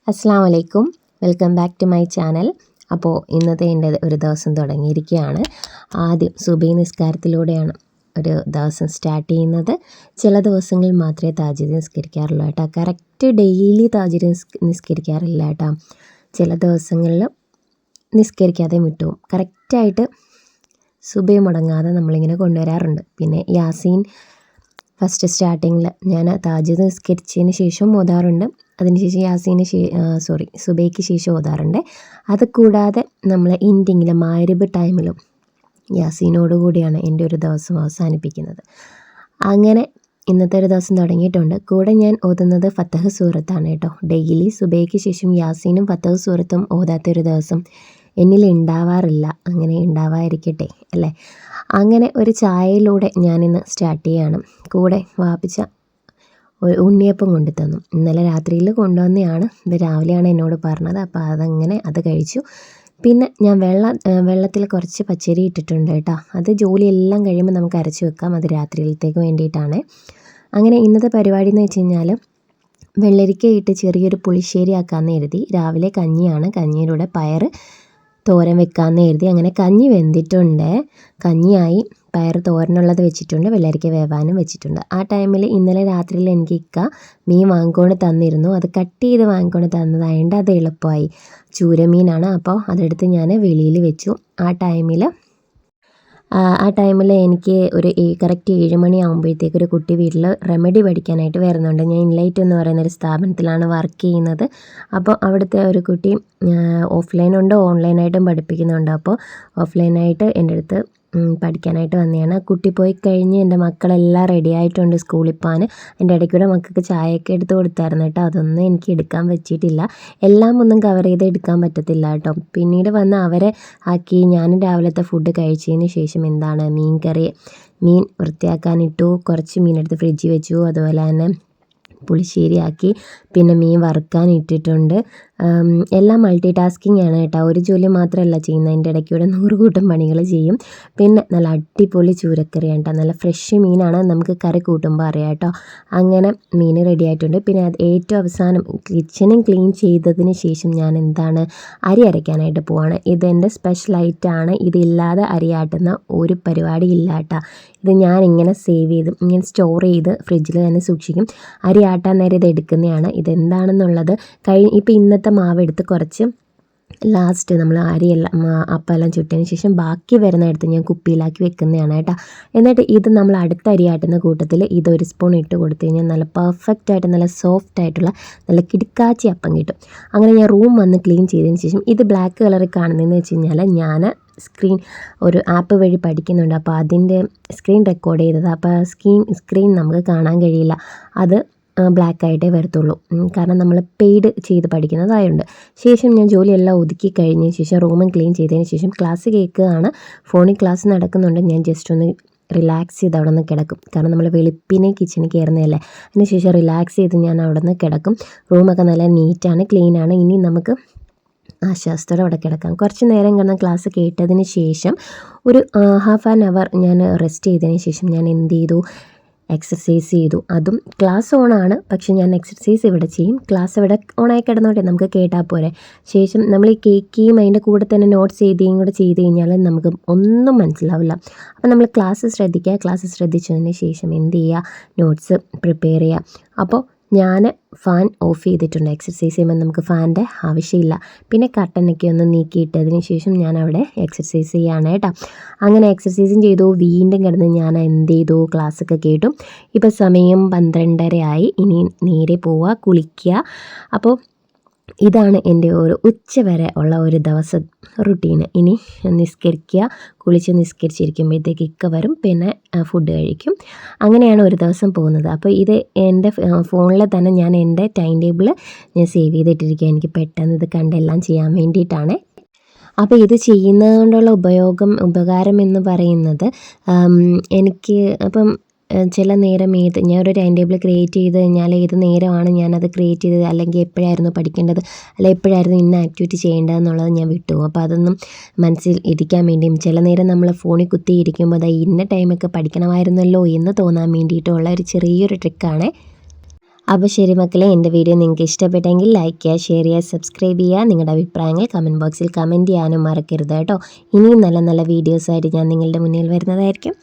അസ്സാം വലൈക്കും, welcome back to my channel. അപ്പോൾ ഇന്നത്തെ എൻ്റെ ഒരു ദിവസം തുടങ്ങിയിരിക്കുകയാണ്. ആദ്യം സുബഹി നിസ്കാരത്തിലൂടെയാണ് ഒരു ദിവസം സ്റ്റാർട്ട് ചെയ്യുന്നത്. ചില ദിവസങ്ങളിൽ മാത്രമേ താജ്വീദ് നിസ്കരിക്കാറുള്ളൂ കേട്ടോ. കറക്റ്റ് ഡെയിലി താജ്വീദ് നിസ്കരിക്കാറില്ല കേട്ടോ. ചില ദിവസങ്ങളിൽ നിസ്കരിക്കാതെ വിട്ടുപോകും. കറക്റ്റായിട്ട് സുബഹി മുടങ്ങാതെ നമ്മളിങ്ങനെ കൊണ്ടുവരാറുണ്ട്. പിന്നെ യാസീൻ ഫസ്റ്റ് സ്റ്റാർട്ടിങ്ങിൽ ഞാൻ താജ്വീദ് നിസ്കരിച്ചതിന് ശേഷം ഓതാറുണ്ട്. അതിനുശേഷം സുബഹിക്ക് ശേഷം ഓതാറുണ്ട്. അത് കൂടാതെ നമ്മൾ എൻഡിങ്ങിൽ മഗ്‌രിബ് ടൈമിലും യാസീനോട് കൂടിയാണ് എൻ്റെ ഒരു ദിവസം അവസാനിപ്പിക്കുന്നത്. അങ്ങനെ ഇന്നത്തെ ഒരു ദിവസം തുടങ്ങിയിട്ടുണ്ട്. കൂടെ ഞാൻ ഓതുന്നത് ഫത്തഹ് സൂറത്താണ് കേട്ടോ. ഡെയിലി സുബഹിക്ക് ശേഷം യാസീനും ഫത്തഹ് സൂറത്തും ഓതാത്തൊരു ദിവസം എന്നിൽ ഉണ്ടാവാറില്ല. അങ്ങനെ ഉണ്ടാവാതിരിക്കട്ടെ അല്ലേ. അങ്ങനെ ഒരു ചായയിലൂടെ ഞാനിന്ന് സ്റ്റാർട്ട് ചെയ്യുകയാണ്. കൂടെ വാപ്പിച്ച ഉണ്ണിയപ്പം കൊണ്ടു തന്നു. ഇന്നലെ രാത്രിയിൽ കൊണ്ടുവന്നതാണ്. ഇത് രാവിലെയാണ് എന്നോട് പറഞ്ഞത്. അപ്പോൾ അത് കഴിച്ചു. പിന്നെ ഞാൻ വെള്ളത്തിൽ കുറച്ച് പച്ചരി ഇട്ടിട്ടുണ്ട് കേട്ടോ. അത് ജോലിയെല്ലാം കഴിയുമ്പോൾ നമുക്ക് അരച്ച് വെക്കാം. അത് രാത്രിയിലത്തേക്ക് വേണ്ടിയിട്ടാണ്. അങ്ങനെ ഇന്നത്തെ പരിപാടി എന്ന് വെച്ച് കഴിഞ്ഞാൽ വെള്ളരിക്ക ഇട്ട് ചെറിയൊരു പുളിശ്ശേരി ആക്കാമെന്ന് കരുതി. രാവിലെ കഞ്ഞിയാണ്. കഞ്ഞിയുടെ പയർ തോരൻ വെക്കാമെന്ന് കരുതി. അങ്ങനെ കഞ്ഞി വെന്തിട്ടുണ്ട്. കഞ്ഞിയായി, പയർ തോരനുള്ളത് വെച്ചിട്ടുണ്ട്, വെള്ളരിക്ക വേവാനും വെച്ചിട്ടുണ്ട്. ആ ടൈമിൽ ഇന്നലെ രാത്രിയിൽ എനിക്ക് മീൻ വാങ്ങിക്കൊണ്ട് തന്നിരുന്നു. അത് കട്ട് ചെയ്ത് വാങ്ങിക്കൊണ്ട് തന്നതായതുകൊണ്ട് അത് എളുപ്പമായി. ചൂരമീനാണ്. അപ്പോൾ അതെടുത്ത് ഞാൻ വെളിയിൽ വെച്ചു. ആ ടൈമിൽ എനിക്ക് ഒരു കറക്റ്റ് 7 മണിയാകുമ്പോഴത്തേക്ക് ഒരു കുട്ടി വീട്ടിൽ റെമഡി പഠിക്കാനായിട്ട് വരുന്നുണ്ട്. ഞാൻ ഇൻലൈറ്റ് എന്ന് പറയുന്നൊരു സ്ഥാപനത്തിലാണ് വർക്ക് ചെയ്യുന്നത്. അപ്പോൾ അവിടുത്തെ ഒരു കുട്ടി ഓഫ്ലൈനുണ്ട്, ഓൺലൈനായിട്ടും പഠിപ്പിക്കുന്നുണ്ട്. അപ്പോൾ ഓഫ്ലൈനായിട്ട് എൻ്റെ അടുത്ത് പഠിക്കാനായിട്ട് വന്നതാണ്. കുട്ടി പോയി കഴിഞ്ഞ് എൻ്റെ മക്കളെല്ലാം റെഡി ആയിട്ടുണ്ട് സ്കൂളിൽ പോകാൻ. എൻ്റെ ഇടയ്ക്കൂടെ മക്കൾക്ക് ചായയൊക്കെ എടുത്ത് കൊടുത്തായിരുന്നു കേട്ടോ. അതൊന്നും എനിക്ക് എടുക്കാൻ പറ്റിയിട്ടില്ല. എല്ലാം ഒന്നും കവർ ചെയ്ത് എടുക്കാൻ പറ്റത്തില്ല കേട്ടോ. പിന്നീട് വന്ന് അവരെ ആക്കി ഞാനും രാവിലത്തെ ഫുഡ് കഴിച്ചതിന് ശേഷം മീൻ വൃത്തിയാക്കാനിട്ടു. കുറച്ച് മീനെടുത്ത് ഫ്രിഡ്ജിൽ വെച്ചു. അതുപോലെ തന്നെ പുളിശ്ശേരി ആക്കി. പിന്നെ മീൻ വറുക്കാൻ ഇട്ടിട്ടുണ്ട്. എല്ലാം മൾട്ടി ടാസ്കിങ് ആണ് കേട്ടോ. ഒരു ജോലി മാത്രമല്ല ചെയ്യുന്നത്. അതിൻ്റെ ഇടയ്ക്കൂടെ 100 കൂട്ടം പണികൾ ചെയ്യും. പിന്നെ നല്ല അടിപൊളി ചൂരക്കറിയാണ് കേട്ടോ. നല്ല ഫ്രഷ് മീനാണ്. നമുക്ക് കറി കൂട്ടുമ്പോൾ അറിയാം കേട്ടോ. അങ്ങനെ മീൻ റെഡി ആയിട്ടുണ്ട്. പിന്നെ അത് ഏറ്റവും അവസാനം കിച്ചണും ക്ലീൻ ചെയ്തതിന് ശേഷം ഞാൻ അരി അരയ്ക്കാനായിട്ട് പോവാണ്. ഇതെൻ്റെ സ്പെഷ്യൽ ഐറ്റമാണ്. ഇതില്ലാതെ അരിയാട്ടുന്ന ഒരു പരിപാടി ഇല്ല കേട്ടോ. ഇത് ഞാനിങ്ങനെ ഇങ്ങനെ സ്റ്റോർ ചെയ്ത് ഫ്രിഡ്ജിൽ തന്നെ സൂക്ഷിക്കും. അരി ആട്ടാൻ നേരം ഇത് എടുക്കുന്നതാണ്. ഇതെന്താണെന്നുള്ളത് ഇപ്പോൾ ഇന്നത്തെ മാവ് എടുത്ത് കുറച്ച് ലാസ്റ്റ് നമ്മൾ അപ്പമെല്ലാം ചുട്ടതിന് ശേഷം ബാക്കി വരുന്നിടത്ത് ഞാൻ കുപ്പിയിലാക്കി വെക്കുന്നതാണ് കേട്ടോ. എന്നിട്ട് ഇത് നമ്മൾ അടുത്ത അരി ആട്ടുന്ന കൂട്ടത്തിൽ ഇതൊരു സ്പൂൺ ഇട്ട് കൊടുത്തു കഴിഞ്ഞാൽ നല്ല പെർഫെക്റ്റായിട്ട് നല്ല സോഫ്റ്റ് ആയിട്ടുള്ള നല്ല കിടുക്കാച്ചി അപ്പം കിട്ടും. അങ്ങനെ ഞാൻ റൂം വന്ന് ക്ലീൻ ചെയ്തതിന് ശേഷം ഇത് ബ്ലാക്ക് കളറിൽ കാണുന്നതെന്ന് വെച്ച് കഴിഞ്ഞാൽ ഞാൻ ഒരു ആപ്പ് വഴി പഠിക്കുന്നുണ്ട്. അപ്പോൾ അതിൻ്റെ സ്ക്രീൻ റെക്കോർഡ് ചെയ്തത്. അപ്പോൾ സ്ക്രീൻ നമുക്ക് കാണാൻ കഴിയില്ല. അത് ബ്ലാക്കായിട്ടേ വരത്തുള്ളൂ. കാരണം നമ്മൾ പെയ്ഡ് ചെയ്ത് പഠിക്കുന്നതായതുകൊണ്ട്. ശേഷം ഞാൻ ജോലിയെല്ലാം ഒതുക്കി കഴിഞ്ഞതിന് ശേഷം റൂമും ക്ലീൻ ചെയ്തതിന് ശേഷം ക്ലാസ് കേൾക്കുകയാണ്. ഫോണിൽ ക്ലാസ് നടക്കുന്നുണ്ട്. ഞാൻ ജസ്റ്റ് ഒന്ന് റിലാക്സ് ചെയ്ത് അവിടെ നിന്ന് കിടക്കും. കാരണം നമ്മൾ വെളുപ്പിനെ കിച്ചണിൽ കയറുന്നതല്ലേ. അതിനുശേഷം റിലാക്സ് ചെയ്ത് ഞാൻ അവിടെ നിന്ന് കിടക്കും. റൂമൊക്കെ നല്ല നീറ്റാണ്, ക്ലീനാണ്. ഇനി നമുക്ക് ആശ്വാസത്തോടെ അവിടെ കിടക്കാം. കുറച്ച് നേരം കിടന്ന് ക്ലാസ് കേട്ടതിന് ശേഷം ഒരു ഹാഫ് ആൻ അവർ ഞാൻ റെസ്റ്റ് ചെയ്തതിന് ശേഷം ഞാൻ എക്സർസൈസ് ചെയ്തു. അതും ക്ലാസ് ഓണാണ്, പക്ഷെ ഞാൻ എക്സർസൈസ് ഇവിടെ ചെയ്യും. ക്ലാസ് ഇവിടെ ഓണായി കിടന്നോട്ടെ, നമുക്ക് കേട്ടാൽ പോരെ. ശേഷം നമ്മൾ ഈ കേൾക്കുകയും അതിൻ്റെ കൂടെ തന്നെ നോട്ട്സ് എഴുതുകയും കൂടെ ചെയ്ത് കഴിഞ്ഞാൽ നമുക്ക് ഒന്നും മനസ്സിലാവില്ല. അപ്പോൾ നമ്മൾ ക്ലാസ് ശ്രദ്ധിക്കുക. ക്ലാസ് ശ്രദ്ധിച്ചതിന് ശേഷം നോട്ട്സ് പ്രിപ്പയർ ചെയ്യുക. അപ്പോൾ ഞാൻ ഫാൻ ഓഫ് ചെയ്തിട്ടുണ്ട്. എക്സർസൈസ് ചെയ്യുമ്പോൾ നമുക്ക് ഫാനിൻ്റെ ആവശ്യമില്ല. പിന്നെ കർട്ടനൊക്കെ ഒന്ന് നീക്കിയിട്ടതിന് ശേഷം ഞാൻ അവിടെ എക്സർസൈസ് ചെയ്യുകയാണ് കേട്ടോ. അങ്ങനെ എക്സർസൈസും ചെയ്തു. വീണ്ടും കിടന്ന് ഞാൻ ക്ലാസ്സൊക്കെ കേട്ടു. ഇപ്പോൾ സമയം 12:30 ആയി. ഇനി നേരെ പോവുക, കുളിക്കുക. അപ്പോൾ ഇതാണ് എൻ്റെ ഒരു ഉച്ചവരെ ഉള്ള ഒരു ദിവസം റുട്ടീന്. ഇനി നിസ്കരിക്കുക. കുളിച്ച് നിസ്കരിച്ചിരിക്കുമ്പോഴത്തേക്ക് ഇക്ക വരും. പിന്നെ ഫുഡ് കഴിക്കും. അങ്ങനെയാണ് ഒരു ദിവസം പോകുന്നത്. അപ്പോൾ ഇത് എൻ്റെ ഫോണിൽ തന്നെ ഞാൻ എൻ്റെ ടൈം ടേബിൾ ഞാൻ സേവ് ചെയ്തിട്ടിരിക്കുക. എനിക്ക് പെട്ടെന്ന് ഇത് കണ്ടെല്ലാം ചെയ്യാൻ വേണ്ടിയിട്ടാണ്. അപ്പോൾ ഇത് ചെയ്യുന്നത് കൊണ്ടുള്ള ഉപകാരം എന്ന് പറയുന്നത് എനിക്ക് ചില നേരം ഞാനൊരു ടൈം ടേബിൾ ക്രിയേറ്റ് ചെയ്ത് കഴിഞ്ഞാൽ ഏത് നേരമാണ് ഞാനത് ക്രിയേറ്റ് ചെയ്തത്, അല്ലെങ്കിൽ എപ്പോഴായിരുന്നു പഠിക്കേണ്ടത്, അല്ലെങ്കിൽ എപ്പോഴായിരുന്നു ഇന്ന ആക്ടിവിറ്റി ചെയ്യേണ്ടതെന്നുള്ളത് ഞാൻ വിട്ടുപോകും. അപ്പോൾ അതൊന്നും മനസ്സിൽ ഇരിക്കാൻ വേണ്ടിയും ചില നേരം നമ്മൾ ഫോണിൽ കുത്തിയിരിക്കുമ്പോൾ ഇന്ന ടൈമൊക്കെ പഠിക്കണമായിരുന്നല്ലോ എന്ന് തോന്നാൻ വേണ്ടിയിട്ടുള്ള ഒരു ചെറിയൊരു ട്രിക്കാണ്. അപ്പോൾ ശരി മക്കളെ, എൻ്റെ വീഡിയോ നിങ്ങൾക്ക് ഇഷ്ടപ്പെട്ടെങ്കിൽ ലൈക്ക് ചെയ്യുക, ഷെയർ ചെയ്യുക, സബ്സ്ക്രൈബ് ചെയ്യുക. നിങ്ങളുടെ അഭിപ്രായങ്ങൾ കമൻറ്റ് ബോക്സിൽ കമൻറ്റ് ചെയ്യാനും മറക്കരുത് കേട്ടോ. ഇനിയും നല്ല നല്ല വീഡിയോസായിട്ട് ഞാൻ നിങ്ങളുടെ മുന്നിൽ വരുന്നതായിരിക്കും.